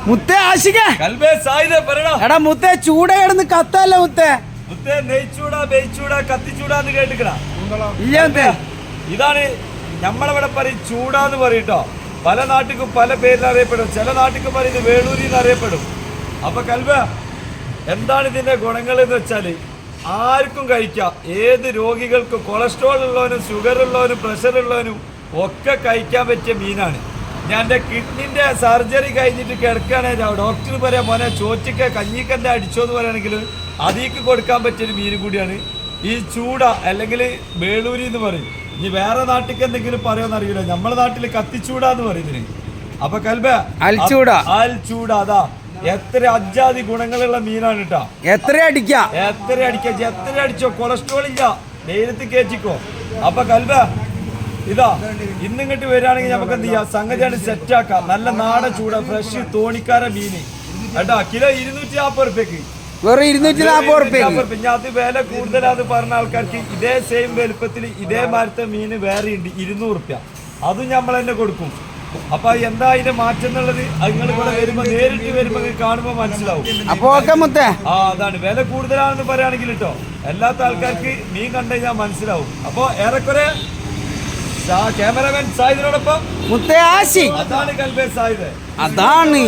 മുത്തേ ആശിക്കേ എടാ മുത്തേ ചൂട കിടന്ന് കത്തല്ല മുത്തേ നെയ്ച്ചൂടാ ബെയ്ച്ചൂടാ കത്തിച്ചൂടാന്ന് കേട്ടിക്കടാ ഇല്ല മുത്തേ. ഇതാണ് നമ്മളവിടെ പറയും ചൂടാന്ന് പറയട്ടോ. പല നാട്ടിലും പല പേരിൽ അറിയപ്പെടും. ചില നാട്ടിൽ പറയും ഇത് വേളൂരി എന്ന് അറിയപ്പെടും. അപ്പൊ കൽബ എന്താണ് ഇതിന്റെ ഗുണങ്ങൾ എന്ന് വെച്ചാല് ആർക്കും കഴിക്കാം. ഏത് രോഗികൾക്കും, കൊളസ്ട്രോൾ ഉള്ളവനും ഷുഗർ ഉള്ളവനും പ്രഷർ ഉള്ളവനും ഒക്കെ കഴിക്കാൻ പറ്റിയ മീനാണ്. ഞാൻ എൻ്റെ കിഡ്നിന്റെ സർജറി കഴിഞ്ഞിട്ട് കിടക്കുകയാണെങ്കിൽ ഡോക്ടർ പറയാം മോനെ ചോറ്റിക്ക കഞ്ഞിക്കൻ്റെ അടിച്ചോ എന്ന് പറയുകയാണെങ്കിൽ അതിക്ക് കൊടുക്കാൻ പറ്റിയൊരു മീൻ കൂടിയാണ് ഈ ചൂട, അല്ലെങ്കിൽ വേളൂരി എന്ന് പറയും. ഇനി വേറെ നാട്ടിലേക്ക് എന്തെങ്കിലും പറയുമെന്ന് അറിയില്ല. നമ്മുടെ നാട്ടിൽ കത്തിച്ചൂട എന്ന് പറയുന്നതിന്. അപ്പൊ കൽബ അൽച്ചൂട അതാ എത്ര അജാതി ഗുണങ്ങളുള്ള മീനാണ് കേട്ടോ. എത്ര അടിച്ചോ കൊളസ്ട്രോൾ ഇല്ല, നേരത്തെ കയറ്റിക്കോ. അപ്പൊ കൽബ ഇതാ ഇന്നിങ്ങോട്ട് വരികയാണെങ്കിൽ നമുക്ക് എന്ത് ചെയ്യാം, സംഗതിയാണ് സെറ്റാക്കാം. നല്ല നാടൻ ചൂട ഫ്രഷ് തോണിക്കാര മീന് കേട്ടാ. കിലോ 240 റുപ്യക്ക്, വെറും 240 റുപ്യ. പിന്നെ അത് വില കൂടുതലാന്ന് പറഞ്ഞ ആൾക്കാർക്ക് ഇതേ സെയിം വലുപ്പത്തിൽ ഇതേ മരത്തെ മീന് വേറെ ഉണ്ട് 200 റുപ്യ. അതും നമ്മൾ തന്നെ കൊടുക്കും. അപ്പൊ എന്താ അതിന്റെ മാറ്റം എന്നുള്ളത് നിങ്ങൾ ഇവിടെ വരുമ്പോ നേരിട്ട് വരുമ്പോ കാണുമ്പോ മനസ്സിലാവും. അപ്പൊ ഓക്കെ മുത്തേ. അതാണ് വില കൂടുതലാണെന്ന് പറയുകയാണെങ്കിൽ കേട്ടോ, അല്ലാത്ത ആൾക്കാർക്ക് മീൻ കണ്ടു കഴിഞ്ഞാൽ മനസ്സിലാവും. അപ്പൊ ഏറെക്കുറെ ക്യാമറമാൻ സായിദിനോടൊപ്പം മുത്തേ ആശി അതാണ് കൽബേ സായിദ്. അതാണ്